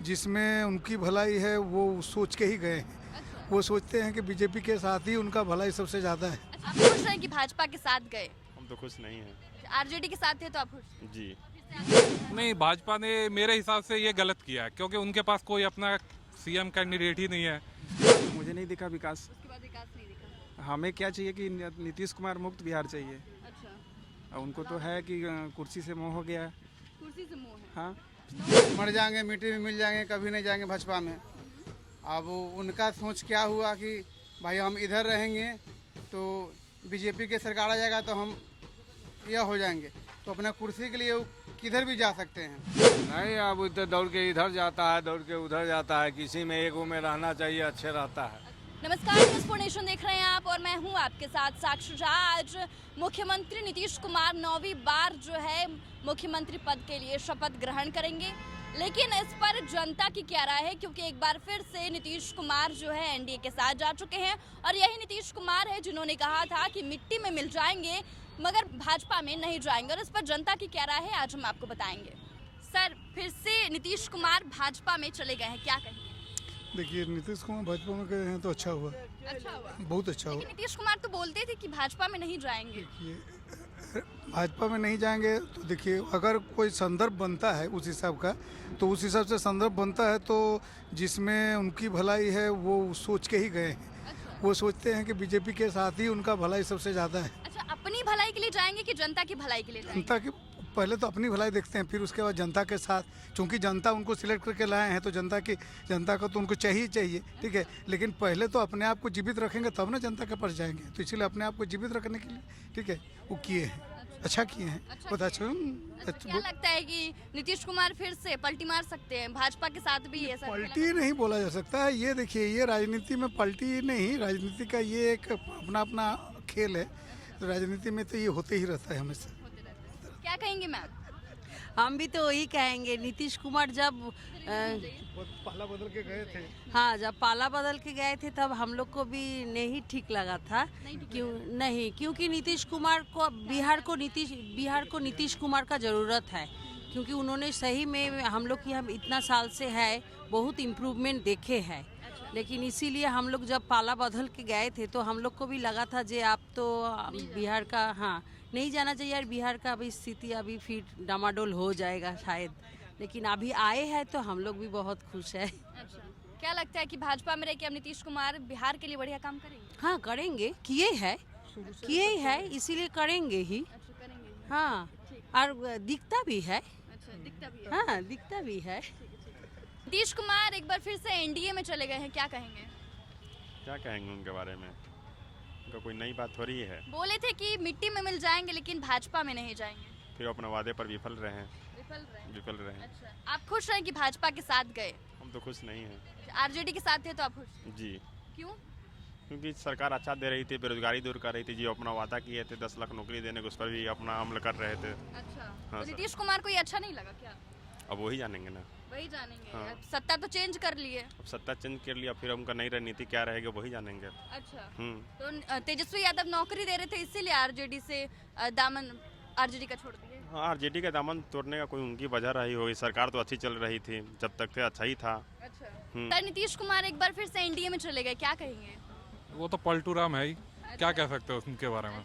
जिसमें उनकी भलाई है वो सोच के ही गए हैं। अच्छा। वो सोचते हैं कि बीजेपी के साथ ही उनका भलाई सबसे ज़्यादा है। अच्छा, आप खुश हैं कि भाजपा के साथ गए? हम तो खुश नहीं हैं। आरजेडी के साथ थे तो आप खुश थे? जी। नहीं, भाजपा ने मेरे हिसाब से ये गलत किया है क्योंकि उनके पास कोई अपना सीएम कैंडिडेट ही नहीं है। मुझे नहीं दिखा विकास। उसके बाद विकास नहीं दिखा। हमें क्या चाहिए कि नीतीश कुमार मुक्त बिहार चाहिए। अच्छा, उनको तो है कि कुर्सी से मोह हो गया है। कुर्सी से मोह है। हाँ, मर जाएंगे, मिट्टी में मिल जाएंगे, कभी नहीं जाएंगे भाजपा में। अब उनका सोच क्या हुआ कि भाई हम इधर रहेंगे तो बीजेपी की सरकार आ जाएगा तो हम यह हो जाएंगे, तो अपना कुर्सी के लिए वो किधर भी जा सकते हैं। नहीं, अब इधर दौड़ के इधर जाता है, दौड़ के उधर जाता है, किसी में एक में रहना चाहिए, अच्छे रहता है। नमस्कार, न्यूज़ फॉर नेशन देख रहे हैं आप और मैं हूं आपके साथ साक्षी झा। आज मुख्यमंत्री नीतीश कुमार 9वीं बार जो है मुख्यमंत्री पद के लिए शपथ ग्रहण करेंगे, लेकिन इस पर जनता की क्या राय है, क्योंकि एक बार फिर से नीतीश कुमार जो है एनडीए के साथ जा चुके हैं और यही नीतीश कुमार है जिन्होंने कहा था कि मिट्टी में मिल जाएंगे मगर भाजपा में नहीं जाएंगे, और इस पर जनता की क्या राय है आज हम आपको बताएंगे। सर, फिर से नीतीश कुमार भाजपा में चले गए हैं, क्या कहेंगे? देखिए, नीतीश कुमार भाजपा में गए हैं तो अच्छा हुआ, अच्छा हुआ। बहुत अच्छा हुआ। लेकिन नीतीश कुमार तो बोलते थे कि भाजपा में नहीं जाएंगे। देखिए, भाजपा में नहीं जाएंगे तो देखिए, अगर कोई संदर्भ बनता है उस हिसाब का, तो उस हिसाब से संदर्भ बनता है तो जिसमें उनकी भलाई है वो सोच के ही गए हैं। अच्छा। वो सोचते हैं कि बीजेपी के साथ ही उनका भलाई सबसे ज़्यादा है। अच्छा, अपनी भलाई के लिए जाएंगे कि जनता की भलाई के लिए जाएंगे? जनता की पहले तो अपनी भलाई देखते हैं, फिर उसके बाद जनता के साथ, क्योंकि जनता उनको सिलेक्ट करके लाए हैं तो जनता का तो उनको चाहिए, ठीक है। लेकिन पहले तो अपने आप को जीवित रखेंगे तब ना जनता के पास जाएंगे, तो इसीलिए अपने आप को जीवित रखने के लिए, ठीक है, वो किए हैं, अच्छा किए हैं। बहुत अच्छा। क्या लगता है कि नीतीश कुमार फिर से पलटी मार सकते हैं भाजपा के साथ भी? ऐसा पलटी नहीं बोला जा सकता है। ये देखिए, ये राजनीति में पलटी नहीं, राजनीति का ये एक अपना खेल है। राजनीति में तो ये होते ही रहता है हमेशा। क्या कहेंगे मैम? हम भी तो वही कहेंगे, नीतीश कुमार जब पाला बदल के गए थे, हाँ, जब पाला बदल के गए थे तब हम लोग को भी नहीं ठीक लगा था। क्योंकि नीतीश कुमार को बिहार को नीतीश कुमार का ज़रूरत है, क्योंकि उन्होंने सही में हम लोग की हम इतना साल से है बहुत इम्प्रूवमेंट देखे हैं। लेकिन इसीलिए हम लोग जब पाला बदल के गए थे तो हम लोग को भी लगा था जे आप तो बिहार का, हाँ, नहीं जाना चाहिए यार, बिहार का अभी स्थिति अभी फिर डामाडोल हो जाएगा शायद। लेकिन अभी आए हैं तो हम लोग भी बहुत खुश है। अच्छा, क्या लगता है कि भाजपा में रह के अब नीतीश कुमार बिहार के लिए बढ़िया काम करेंगे? हाँ, करेंगे, किए हैं, इसीलिए करेंगे ही। अच्छा, करेंगे। हाँ, और दिखता भी है। अच्छा, दिखता भी है। हाँ, दिखता भी है। नीतीश कुमार एक बार फिर से एनडीए में चले गए हैं, क्या कहेंगे? क्या कहेंगे उनके बारे में? उनका कोई नई बात हो रही है? बोले थे कि मिट्टी में मिल जाएंगे लेकिन भाजपा में नहीं जाएंगे। फिर अपने वादे पर विफल रहे हैं। विफल रहे हैं। अच्छा, आप खुश हैं कि भाजपा के साथ गए? हम तो खुश नहीं हैं। आरजेडी के साथ थे तो आप खुश थे? जी। क्यों? क्योंकि सरकार अच्छा दे रही थी, बेरोजगारी दूर कर रही थी, जो अपना वादा किए थे 10 लाख नौकरी देने को, उस पर भी अपना अमल कर रहे थे। अच्छा, हाँ, तो नीतीश कुमार को ये अच्छा नहीं लगा क्या? अब वही जानेंगे ना। वही जानेंगे। हाँ। अब सत्ता तो चेंज कर लिए। अब सत्ता चेंज कर लिया, फिर उनका नई रणनीति क्या रहेगी वही जानेंगे। अच्छा, हम्म। तो तेजस्वी यादव नौकरी दे रहे थे इसीलिए आरजेडी से दामन आरजेडी का छोड़ दिए। हाँ, आरजेडी का दामन तोड़ने का कोई उनकी वजह रही होगी। सरकार तो अच्छी चल रही थी, जब तक थे अच्छा ही था। अच्छा, सर, नीतीश कुमार एक बार फिर से एनडीए में चले गए, क्या कहेंगे? वो तो पलटूराम है ही, क्या कह सकते हो उनके बारे में।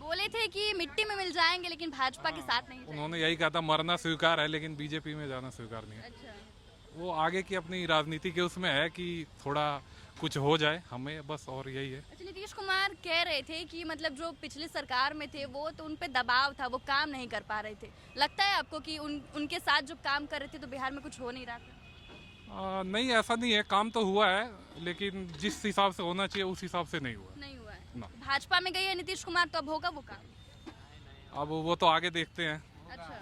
बोले थे कि मिट्टी में मिल जाएंगे लेकिन भाजपा के साथ नहीं जाएंगे। उन्होंने यही कहा था मरना स्वीकार है लेकिन बीजेपी में जाना स्वीकार नहीं है। अच्छा, वो आगे की अपनी राजनीति के उसमें है कि थोड़ा कुछ हो जाए हमें, बस, और यही है। अच्छा, नीतीश कुमार कह रहे थे कि मतलब जो पिछली सरकार में थे वो तो उन पे दबाव था, वो काम नहीं कर पा रहे थे। लगता है आपको कि उनके साथ जो काम कर रहे थे तो बिहार में कुछ हो नहीं रहा था? नहीं, ऐसा नहीं है, काम तो हुआ है लेकिन जिस हिसाब से होना चाहिए उस हिसाब से नहीं हुआ। नहीं हुआ है ना। भाजपा में गई है नीतीश कुमार तो अब होगा वो काम? अब वो तो आगे देखते हैं। अच्छा,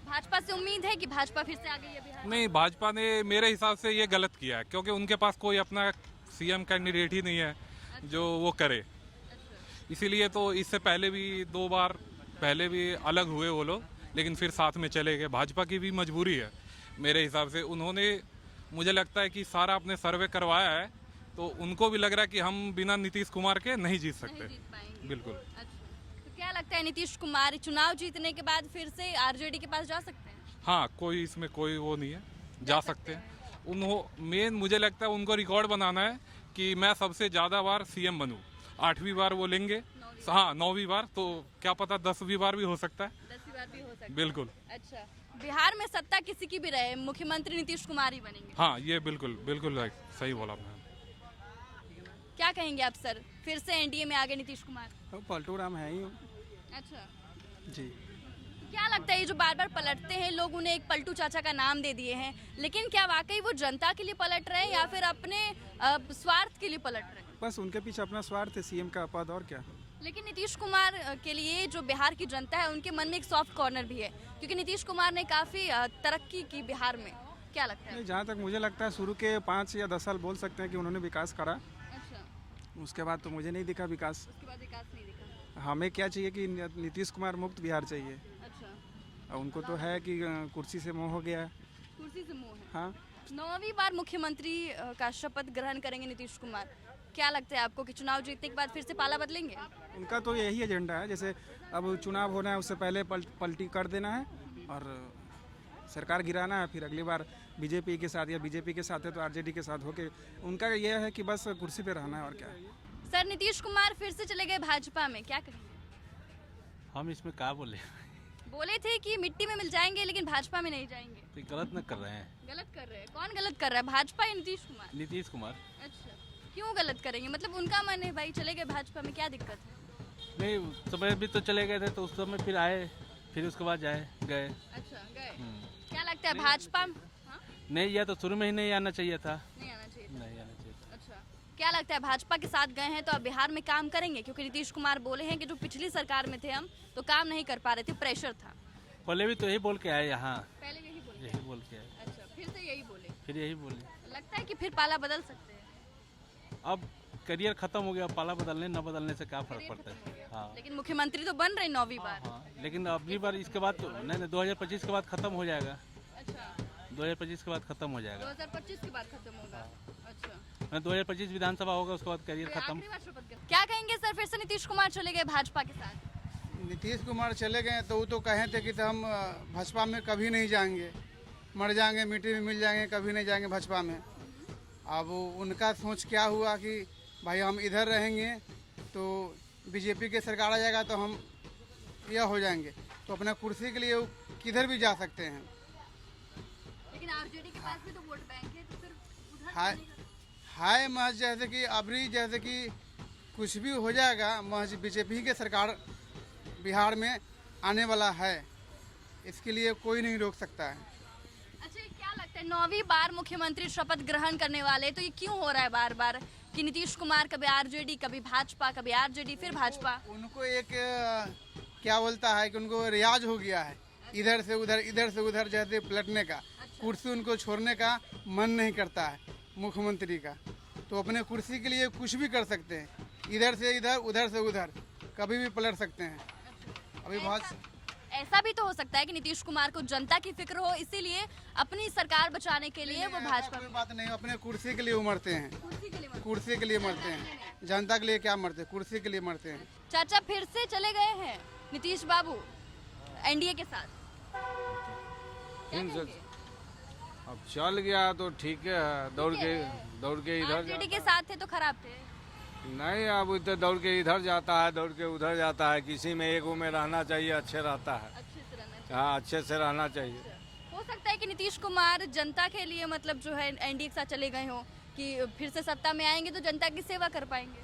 भाजपा से उम्मीद है कि भाजपा फिर से आ गई है बिहार में? नहीं, भाजपा ने मेरे हिसाब से ये गलत किया है क्योंकि उनके पास कोई अपना सीएम कैंडिडेट ही नहीं है जो वो करे। इसीलिए तो इससे पहले भी 2 बार पहले भी अलग हुए वो लोग, लेकिन फिर साथ में चले गए। भाजपा की भी मजबूरी है मेरे हिसाब से। उन्होंने, मुझे लगता है कि सारा अपने सर्वे करवाया है तो उनको भी लग रहा है कि हम बिना नीतीश कुमार के नहीं जीत सकते। नहीं जीत पाएंगे। बिल्कुल। अच्छा, तो क्या लगता है नीतीश कुमार चुनाव जीतने के बाद फिर से आरजेडी के पास जा सकते हैं? हाँ, कोई इसमें कोई वो नहीं है, जा सकते हैं। मेन मुझे लगता है उनको रिकॉर्ड बनाना है कि मैं सबसे ज़्यादा बार सीएम बनूं। 8वीं बार वो लेंगे, हाँ 9वीं बार, तो क्या पता 10वीं बार भी हो सकता है। 10वीं बार भी हो सकता है। बिल्कुल। अच्छा, बिहार में सत्ता किसी की भी रहे, मुख्यमंत्री नीतीश कुमार ही बनेंगे। हाँ ये बिल्कुल बिल्कुल सही बोला आपने। क्या कहेंगे आप सर, फिर से एनडीए में आगे नीतीश कुमार? तो पलटू राम है ही हूँ। अच्छा, जी। क्या लगता है ये जो बार बार पलटते हैं लोग, उन्हें एक पलटू चाचा का नाम दे दिए हैं, लेकिन क्या वाकई वो जनता के लिए पलट रहे हैं या फिर अपने स्वार्थ के लिए पलट रहे हैं? बस उनके पीछे अपना स्वार्थ है, सीएम का पद, और क्या। लेकिन नीतीश कुमार के लिए जो बिहार की जनता है उनके मन में एक सॉफ्ट कॉर्नर भी है, क्योंकि नीतीश कुमार ने काफी तरक्की की बिहार में। क्या लगता है? नहीं, जहाँ तक मुझे लगता है शुरू के 5 या 10 साल बोल सकते हैं कि उन्होंने विकास करा। अच्छा, उसके बाद तो मुझे नहीं दिखा विकास। उसके बाद विकास नहीं दिखा। हमें क्या चाहिए कि नीतीश कुमार मुक्त बिहार चाहिए। अच्छा, और उनको तो है कि कुर्सी से मोह हो गया है। कुर्सी से मोह है। हाँ। 9वीं बार मुख्यमंत्री का शपथ ग्रहण करेंगे नीतीश कुमार। क्या लगता है आपको कि चुनाव जीतने के बाद फिर से पाला बदलेंगे? उनका तो यही एजेंडा है, जैसे अब चुनाव होना है उससे पहले पलटी कर देना है और सरकार गिराना है, फिर अगली बार बीजेपी के साथ, या बीजेपी के साथ है तो आरजेडी के साथ होके उनका यह है कि बस कुर्सी पे रहना है, और क्या है। सर, नीतीश कुमार फिर से चले गए भाजपा में, क्या करेंगे? हम इसमें क्या बोले? बोले थे कि मिट्टी में मिल जाएंगे लेकिन भाजपा में नहीं जाएंगे। तो गलत न कर रहे हैं। गलत कर रहे हैं? कौन गलत कर रहा है, भाजपा या नीतीश कुमार? नीतीश कुमार। अच्छा, क्यों गलत करेंगे? मतलब उनका मन है भाई, चले गए भाजपा में, क्या दिक्कत है? नहीं, उस समय भी तो चले गए थे, तो उस समय फिर आए, फिर उसके बाद गए। अच्छा, गए। क्या लगता है भाजपा? हाँ? नहीं, यह तो शुरू में ही नहीं आना चाहिए था। नहीं आना चाहिए था। नहीं आना चाहिए था। अच्छा, क्या लगता है भाजपा के साथ गए हैं तो अब बिहार में काम करेंगे? क्योंकि नीतीश कुमार बोले हैं कि जो पिछली सरकार में थे हम तो काम नहीं कर पा रहे थे, प्रेशर था। पहले भी तो यही बोल के आए यहाँ। पहले यही बोले? यही बोल के आए, अच्छा, फिर से यही बोले? फिर यही बोले। लगता है कि फिर पाला बदल सकते हैं? अब करियर खत्म हो गया, पाला बदलने न बदलने से क्या फर्क पड़ता है। हाँ लेकिन मुख्यमंत्री तो बन रहे 9वीं बार। हाँ, लेकिन अगली बार इसके बाद तो नहीं, 2025 के बाद खत्म हो जाएगा। अच्छा, 2025 के बाद खत्म हो जाएगा। 2025 के बाद खत्म होगा। अच्छा, 2025 विधानसभा होगा, उसके बाद करियर तो खत्म। आखिरी बार शपथ ग्रहण। क्या कहेंगे सर, फिर से नीतीश कुमार चले गए भाजपा के साथ? नीतीश कुमार चले गए तो वो तो कहे थे कि तो हम भाजपा में कभी नहीं जाएंगे, मर जाएंगे मिट्टी में मिल जाएंगे, कभी नहीं जाएंगे भाजपा में। अब उनका सोच क्या हुआ कि भाई हम इधर रहेंगे तो बीजेपी की सरकार आ जाएगा तो हम यह हो जाएंगे, तो अपना कुर्सी के लिए वो किधर भी जा सकते हैं। लेकिन आरजेडी के पास भी तो वोट बैंक है, तो फिर उधर हाय महज जैसे कि अबरी जैसे कि कुछ भी हो जाएगा, महज बीजेपी के सरकार बिहार में आने वाला है, इसके लिए कोई नहीं रोक सकता है। अच्छा, क्या लगता है 9वीं बार मुख्यमंत्री शपथ ग्रहण करने वाले, तो ये क्यों हो रहा है बार बार कि नीतीश कुमार कभी आरजेडी, कभी भाजपा, कभी आरजेडी, फिर भाजपा? उनको एक क्या बोलता है कि उनको रियाज हो गया है, इधर से उधर जैसे पलटने का। कुर्सी उनको छोड़ने का मन नहीं करता है मुख्यमंत्री का, तो अपने कुर्सी के लिए कुछ भी कर सकते हैं, इधर से इधर, उधर से उधर, कभी भी पलट सकते हैं। अभी बहुत ऐसा भी तो हो सकता है कि नीतीश कुमार को जनता की फिक्र हो, इसीलिए अपनी सरकार बचाने के लिए वो भाजपा। कोई बात नहीं, अपने कुर्सी के लिए उमरते हैं, कुर्सी के लिए मरते हैं, जनता के लिए क्या मरते हैं, कुर्सी के लिए मरते हैं। चाचा फिर से चले गए हैं नीतीश बाबू एनडीए के साथ, क्या कहेंगे? अब चल गया तो ठीक है, दौड़ के इधर आरजेडी के साथ थे तो खराब थे? नहीं, अब इधर दौड़ के इधर जाता है, दौड़ के उधर जाता है, किसी में एक में रहना चाहिए, अच्छे रहता है। अच्छे से रहना चाहिए। हाँ, अच्छे से रहना चाहिए। हो सकता है कि नीतीश कुमार जनता के लिए मतलब जो है एनडीए के साथ चले गए हो कि फिर से सत्ता में आएंगे तो जनता की सेवा कर पाएंगे।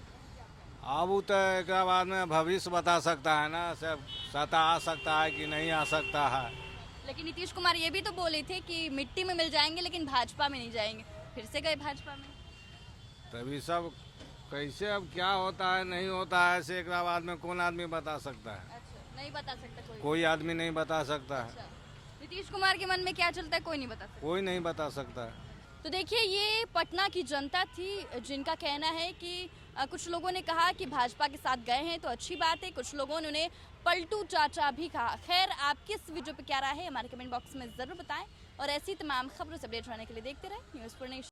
अब वो तो एक बाद में भविष्य बता सकता है ना, सब सत्ता आ सकता है कि नहीं आ सकता है। लेकिन नीतीश कुमार ये भी तो बोले थे कि मिट्टी में मिल जाएंगे लेकिन भाजपा में नहीं जाएंगे, फिर से गए भाजपा में। तभी सब कैसे अब क्या होता है नहीं होता है, ऐसे एक बाद में कौन आदमी बता सकता है? अच्छा, नहीं बता सकता कोई आदमी नहीं बता सकता है। अच्छा, नीतीश कुमार के मन में क्या चलता है कोई नहीं बता सकता। कोई नहीं बता सकता है। तो देखिए, ये पटना की जनता थी जिनका कहना है कि कुछ लोगों ने कहा कि भाजपा के साथ गए हैं तो अच्छी बात है, कुछ लोगों ने उन्हें पलटू चाचा भी कहा। खैर, आपकी इस वीडियो पे क्या राय है हमारे कमेंट बॉक्स में ज़रूर बताएं और ऐसी तमाम खबरों से अपडेट रहने के लिए देखते रहें न्यूज़4नेशन।